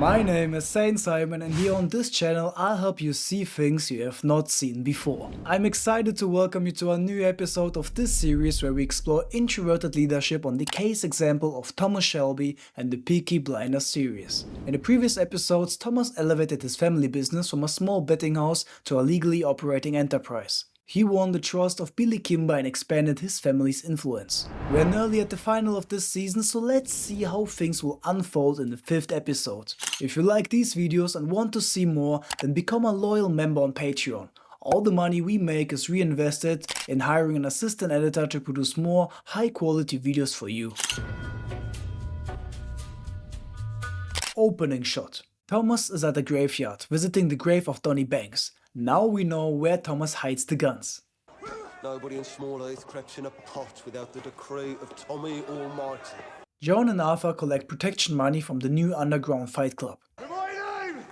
My name is Saint Simon, and here on this channel I'll help you see things you have not seen before. I'm excited to welcome you to a new episode of this series where we explore introverted leadership on the case example of Thomas Shelby and the Peaky Blinders series. In the previous episodes, Thomas elevated his family business from a small betting house to a legally operating enterprise. He won the trust of Billy Kimber and expanded his family's influence. We're nearly at the final of this season, so let's see how things will unfold in the 5th episode. If you like these videos and want to see more, then become a loyal member on Patreon. All the money we make is reinvested in hiring an assistant editor to produce more high quality videos for you. Opening shot. Thomas is at a graveyard, visiting the grave of Donnie Banks. Now we know where Thomas hides the guns. Nobody in Small Earth creeps in a pot without the decree of Tommy Almighty. John and Arthur collect protection money from the new underground fight club. My name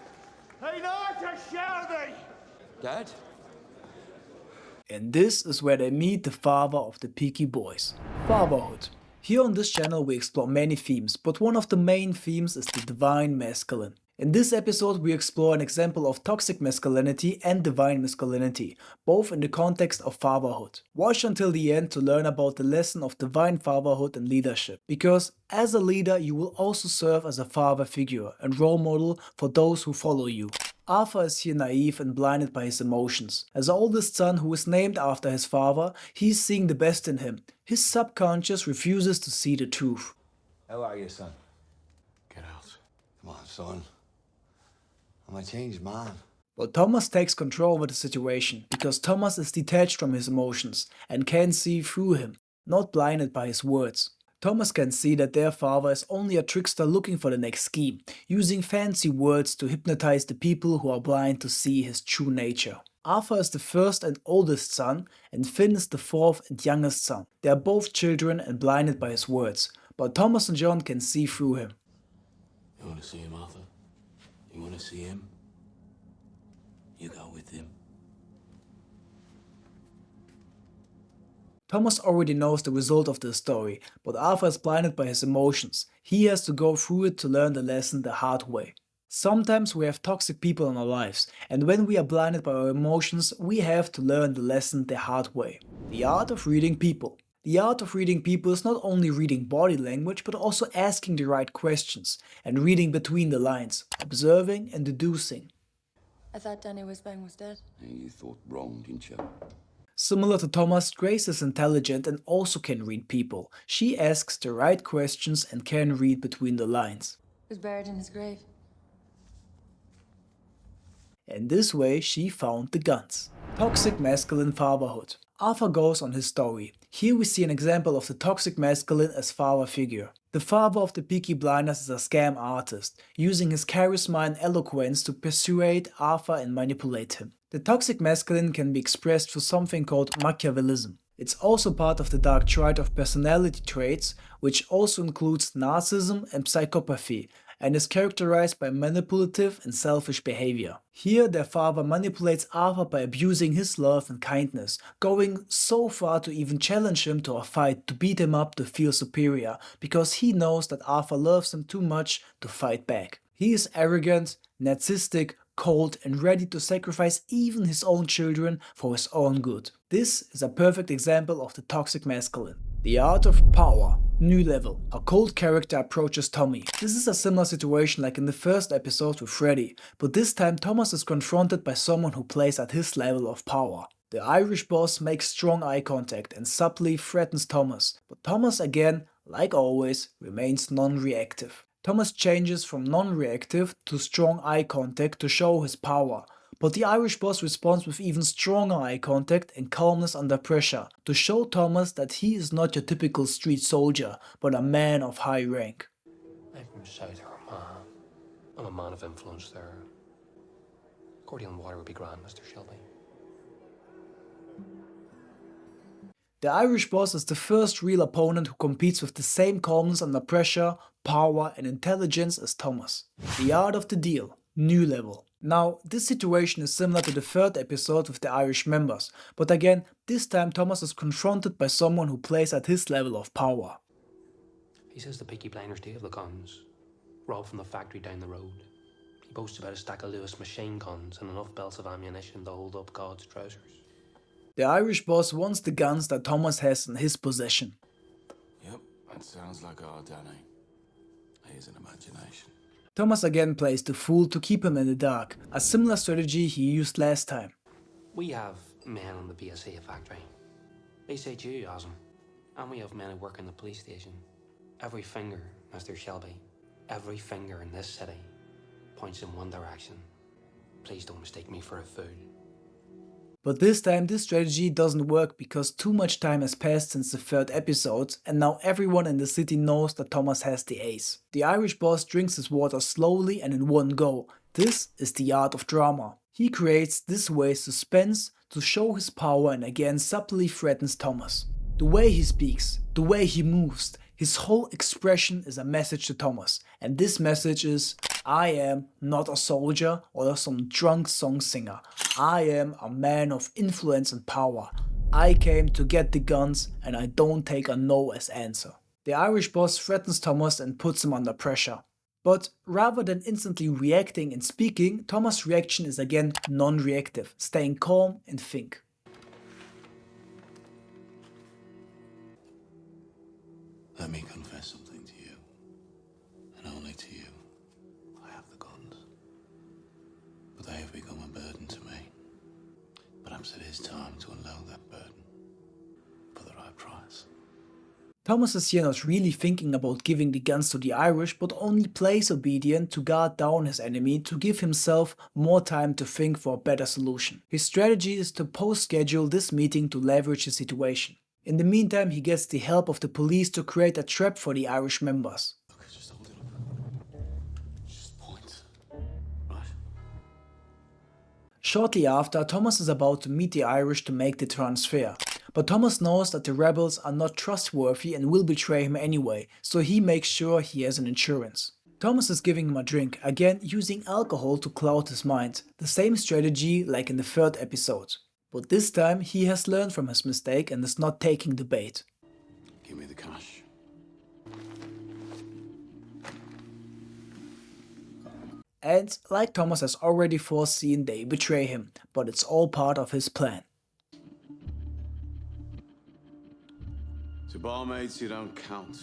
ain't Art of Seduction. Dad? And this is where they meet the father of the Peaky Boys. Fatherhood. Here on this channel we explore many themes, but one of the main themes is the divine masculine. In this episode we explore an example of toxic masculinity and divine masculinity, both in the context of fatherhood. Watch until the end to learn about the lesson of divine fatherhood and leadership, because as a leader you will also serve as a father figure and role model for those who follow you. Arthur is here naive and blinded by his emotions. As the oldest son who is named after his father, he is seeing the best in him. His subconscious refuses to see the truth. How are you, son? Get out. Come on, son. I'm a changed man. But Thomas takes control over the situation, because Thomas is detached from his emotions and can see through him, not blinded by his words. Thomas can see that their father is only a trickster looking for the next scheme, using fancy words to hypnotize the people who are blind to see his true nature. Arthur is the first and oldest son, and Finn is the fourth and youngest son. They are both children and blinded by his words, but Thomas and John can see through him. You want to see him, Arthur? You want to see him? You go with him. Thomas already knows the result of this story, but Arthur is blinded by his emotions. He has to go through it to learn the lesson the hard way. Sometimes we have toxic people in our lives, and when we are blinded by our emotions, we have to learn the lesson the hard way. The art of reading people. The art of reading people is not only reading body language, but also asking the right questions and reading between the lines, observing and deducing. I thought Danny Wisbang was dead. You thought wrong, didn't you? Similar to Thomas, Grace is intelligent and also can read people. She asks the right questions and can read between the lines. He was buried in his grave. And this way she found the guns. Toxic masculine fatherhood. Arthur goes on his story. Here we see an example of the toxic masculine as father figure. The father of the Peaky Blinders is a scam artist, using his charisma and eloquence to persuade Arthur and manipulate him. The toxic masculine can be expressed through something called Machiavellism. It's also part of the dark triad of personality traits, which also includes narcissism and psychopathy, and is characterized by manipulative and selfish behavior. Here their father manipulates Arthur by abusing his love and kindness, going so far to even challenge him to a fight to beat him up to feel superior, because he knows that Arthur loves him too much to fight back. He is arrogant, narcissistic, cold and ready to sacrifice even his own children for his own good. This is a perfect example of the toxic masculine. The art of power. New level. A cold character approaches Tommy. This is a similar situation like in the first episode with Freddy, but this time Thomas is confronted by someone who plays at his level of power. The Irish boss makes strong eye contact and subtly threatens Thomas, but Thomas again, like always, remains non-reactive. Thomas changes from non-reactive to strong eye contact to show his power, but the Irish boss responds with even stronger eye contact and calmness under pressure, to show Thomas that he is not your typical street soldier, but a man of high rank. I'm from South Armagh. I'm a man of influence there. Cordial and water would be grand, Mr. Shelby. The Irish boss is the first real opponent who competes with the same calmness under pressure, power and intelligence as Thomas. The art of the deal. New level. Now, this situation is similar to the 3rd episode with the Irish members, but again, this time Thomas is confronted by someone who plays at his level of power. He says the Peaky Blinders do have the guns. Robbed from the factory down the road. He boasts about a stack of Lewis machine guns and enough belts of ammunition to hold up God's trousers. The Irish boss wants the guns that Thomas has in his possession. Yep, that sounds like our Danny. He has an imagination. Thomas again plays the fool to keep him in the dark, a similar strategy he used last time. We have men on the BSA factory. They say you, Osm. And we have men who work in the police station. Every finger, Mr. Shelby, every finger in this city points in one direction. Please don't mistake me for a fool. But this time this strategy doesn't work because too much time has passed since the third episode and now everyone in the city knows that Thomas has the ace. The Irish boss drinks his water slowly and in one go. This is the art of drama. He creates this way suspense to show his power and again subtly threatens Thomas. The way he speaks, the way he moves, his whole expression is a message to Thomas, and this message is: I am not a soldier or some drunk song singer. I am a man of influence and power. I came to get the guns and I don't take a no as answer. The Irish boss threatens Thomas and puts him under pressure. But rather than instantly reacting and speaking, Thomas' reaction is again non-reactive, staying calm and think. Let me confess something to you, and only to you. I have the guns, but they have become a burden to me. Perhaps it is time to unload that burden for the right price. Thomas is here not really thinking about giving the guns to the Irish, but only plays obedient to guard down his enemy to give himself more time to think for a better solution. His strategy is to post-schedule this meeting to leverage the situation. In the meantime, he gets the help of the police to create a trap for the Irish members. Okay, just hold it up. Just point. Right. Shortly after, Thomas is about to meet the Irish to make the transfer. But Thomas knows that the rebels are not trustworthy and will betray him anyway, so he makes sure he has an insurance. Thomas is giving him a drink, again using alcohol to cloud his mind, the same strategy like in the third episode. But this time he has learned from his mistake and is not taking the bait. Give me the cash. And like Thomas has already foreseen, they betray him, but it's all part of his plan. To barmaids, you don't count.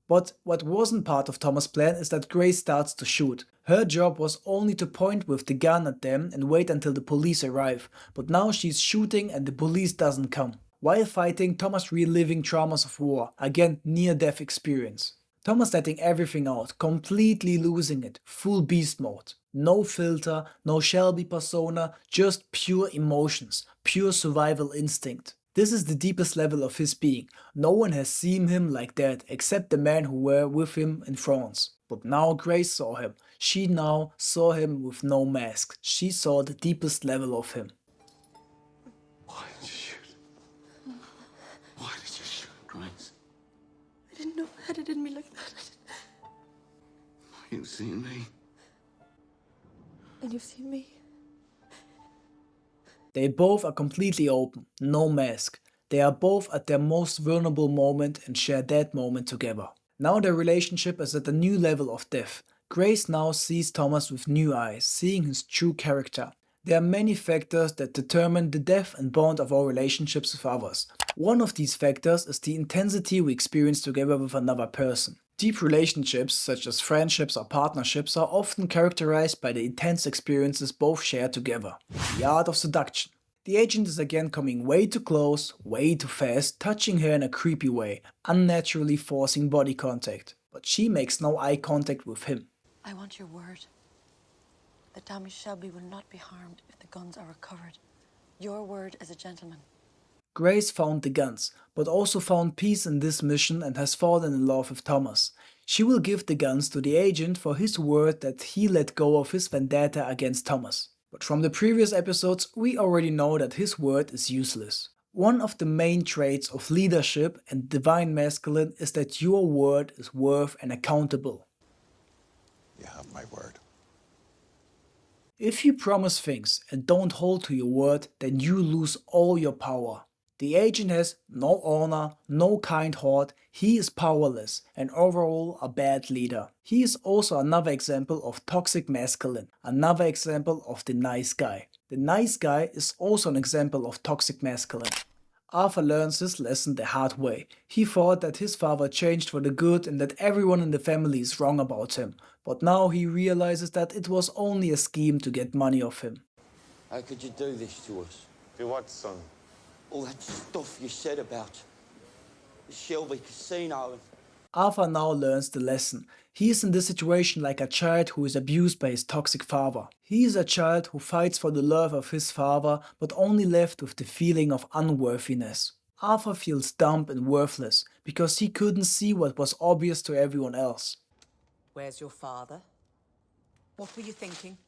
But what wasn't part of Thomas' plan is that Grace starts to shoot. Her job was only to point with the gun at them and wait until the police arrive, but now she's shooting and the police doesn't come. While fighting, Thomas reliving traumas of war, again near-death experience. Thomas letting everything out, completely losing it, full beast mode. No filter, no Shelby persona, just pure emotions, pure survival instinct. This is the deepest level of his being. No one has seen him like that except the men who were with him in France. But now Grace saw him. She now saw him with no mask. She saw the deepest level of him. Why did you shoot? Why did you shoot, Grace? I didn't know I had it in me like that. You've seen me. And you've seen me. They both are completely open, no mask. They are both at their most vulnerable moment and share that moment together. Now their relationship is at a new level of depth. Grace now sees Thomas with new eyes, seeing his true character. There are many factors that determine the depth and bond of our relationships with others. One of these factors is the intensity we experience together with another person. Deep relationships, such as friendships or partnerships, are often characterized by the intense experiences both share together. The Art of Seduction. The agent is again coming way too close, way too fast, touching her in a creepy way, unnaturally forcing body contact. But she makes no eye contact with him. I want your word that Thomas Shelby will not be harmed if the guns are recovered. Your word as a gentleman. Grace found the guns, but also found peace in this mission and has fallen in love with Thomas. She will give the guns to the agent for his word that he let go of his vendetta against Thomas. But from the previous episodes, we already know that his word is useless. One of the main traits of leadership and divine masculine is that your word is worth and accountable. You have my word. If you promise things and don't hold to your word, then you lose all your power. The agent has no honor, no kind heart, he is powerless and overall a bad leader. He is also another example of toxic masculine, another example of the nice guy. The nice guy is also an example of toxic masculine. Arthur learns his lesson the hard way. He thought that his father changed for the good and that everyone in the family is wrong about him. But now he realizes that it was only a scheme to get money off him. How could you do this to us? Do what, son? All that stuff you said about the Shelby Casino. Arthur now learns the lesson. He is in this situation like a child who is abused by his toxic father. He is a child who fights for the love of his father, but only left with the feeling of unworthiness. Arthur feels dumb and worthless, because he couldn't see what was obvious to everyone else. Where's your father? What were you thinking?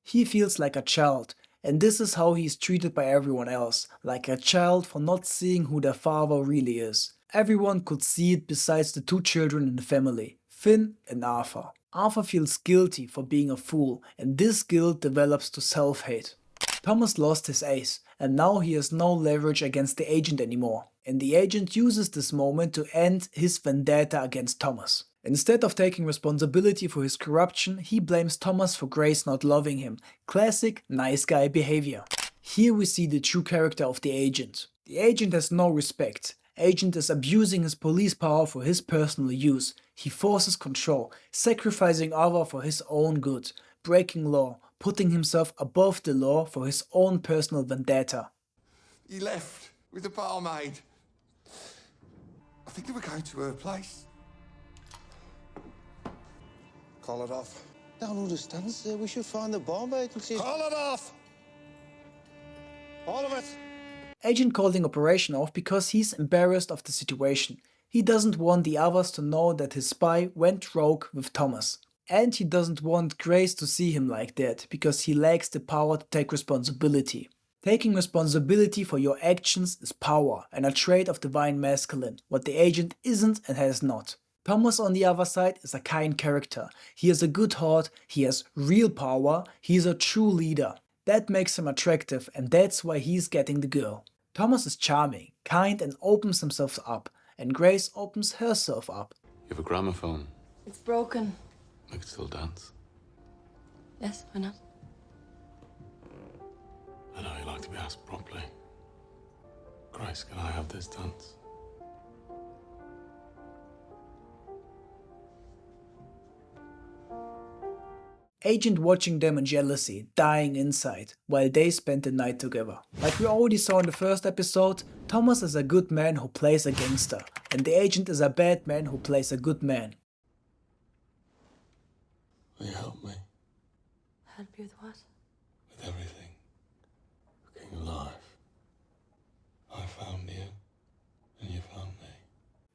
He feels like a child, and this is how he is treated by everyone else, like a child for not seeing who their father really is. Everyone could see it besides the two children in the family, Finn and Arthur. Arthur feels guilty for being a fool, and this guilt develops to self-hate. Thomas lost his ace, and now he has no leverage against the agent anymore. And the agent uses this moment to end his vendetta against Thomas. Instead of taking responsibility for his corruption, he blames Thomas for Grace not loving him. Classic nice guy behavior. Here we see the true character of the agent. The agent has no respect. Agent is abusing his police power for his personal use. He forces control, sacrificing others for his own good, breaking law, putting himself above the law for his own personal vendetta. He left with the barmaid. I think they were going to her place. Call it off. Don't understand, sir. We should find the barmaid and see if... Call it off! All of it! Agent called the operation off because he's embarrassed of the situation. He doesn't want the others to know that his spy went rogue with Thomas. And he doesn't want Grace to see him like that, because he lacks the power to take responsibility. Taking responsibility for your actions is power, and a trait of divine masculine, what the agent isn't and has not. Thomas on the other side is a kind character. He has a good heart, he has real power, he is a true leader. That makes him attractive, and that's why he's getting the girl. Thomas is charming, kind, and opens himself up, and Grace opens herself up. You have a gramophone. It's broken. We could still dance. Yes, why not? I know you like to be asked properly. Grace, can I have this dance? Agent watching them in jealousy, dying inside, while they spend the night together. Like we already saw in the first episode, Thomas is a good man who plays a gangster, and the agent is a bad man who plays a good man. Will you help me Help you with what? with everything? Looking alive. I found you, and you found me.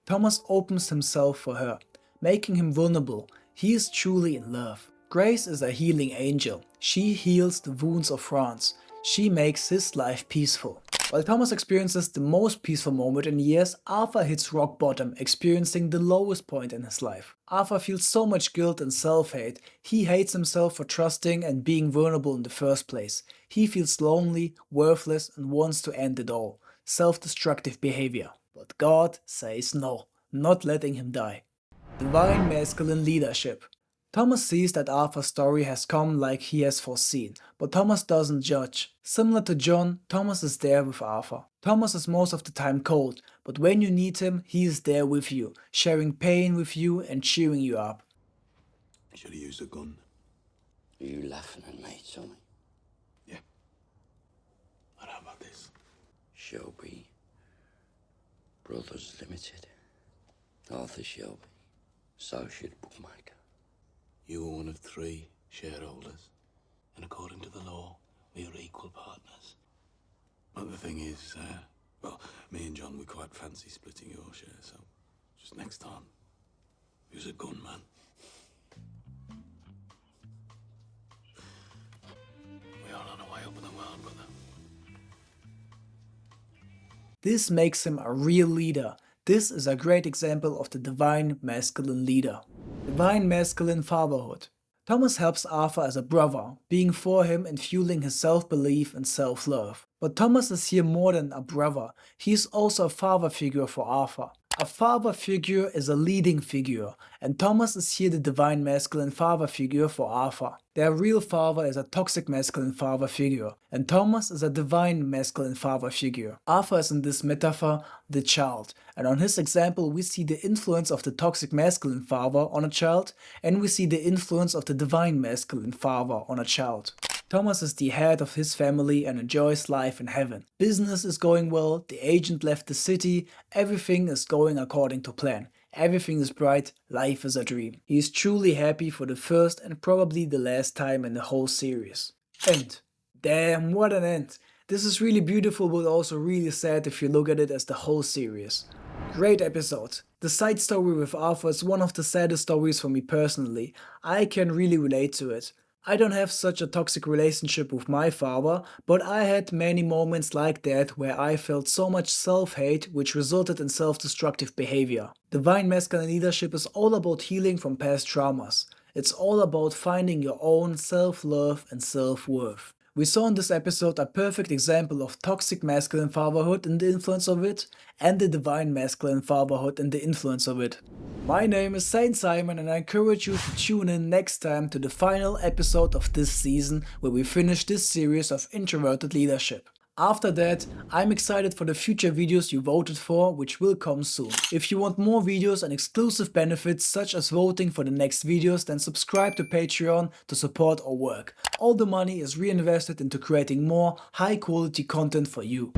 Thomas opens himself for her, making him vulnerable. He is truly in love. Grace is a healing angel. She heals the wounds of France. She makes his life peaceful. While Thomas experiences the most peaceful moment in years, Arthur hits rock bottom, experiencing the lowest point in his life. Arthur feels so much guilt and self-hate. He hates himself for trusting and being vulnerable in the first place. He feels lonely, worthless, and wants to end it all. Self-destructive behavior. But God says no, not letting him die. Divine masculine leadership. Thomas sees that Arthur's story has come like he has foreseen, but Thomas doesn't judge. Similar to John, Thomas is there with Arthur. Thomas is most of the time cold, but when you need him, he is there with you, sharing pain with you and cheering you up. Should have used a gun. Are you laughing at me, Tommy? Yeah. But how about this? Shelby Brothers Limited. Arthur Shelby, associate bookmaker. You were one of 3 shareholders, and according to the law, we are equal partners. But the thing is, well, me and John, we quite fancy splitting your share, so just next time, use a gun, man. We are on our way up in the world, brother. This makes him a real leader. This is a great example of the divine masculine leader. Divine masculine fatherhood. Thomas helps Arthur as a brother, being for him and fueling his self-belief and self-love. But Thomas is here more than a brother, he is also a father figure for Arthur. A father figure is a leading figure, and Thomas is here the divine masculine father figure for Arthur. Their real father is a toxic masculine father figure, and Thomas is a divine masculine father figure. Arthur is in this metaphor the child, and on his example we see the influence of the toxic masculine father on a child, and we see the influence of the divine masculine father on a child. Thomas is the head of his family and enjoys life in heaven. Business is going well, the agent left the city, everything is going according to plan. Everything is bright, life is a dream. He is truly happy for the first and probably the last time in the whole series. End. Damn, what an end. This is really beautiful but also really sad if you look at it as the whole series. Great episode. The side story with Arthur is one of the saddest stories for me personally. I can really relate to it. I don't have such a toxic relationship with my father, but I had many moments like that where I felt so much self-hate which resulted in self-destructive behavior. Divine masculine leadership is all about healing from past traumas. It's all about finding your own self-love and self-worth. We saw in this episode a perfect example of toxic masculine fatherhood and the influence of it, and the divine masculine fatherhood and the influence of it. My name is Saint Simon and I encourage you to tune in next time to the final episode of this season where we finish this series of introverted leadership. After that, I'm excited for the future videos you voted for, which will come soon. If you want more videos and exclusive benefits such as voting for the next videos, then subscribe to Patreon to support our work. All the money is reinvested into creating more high quality content for you.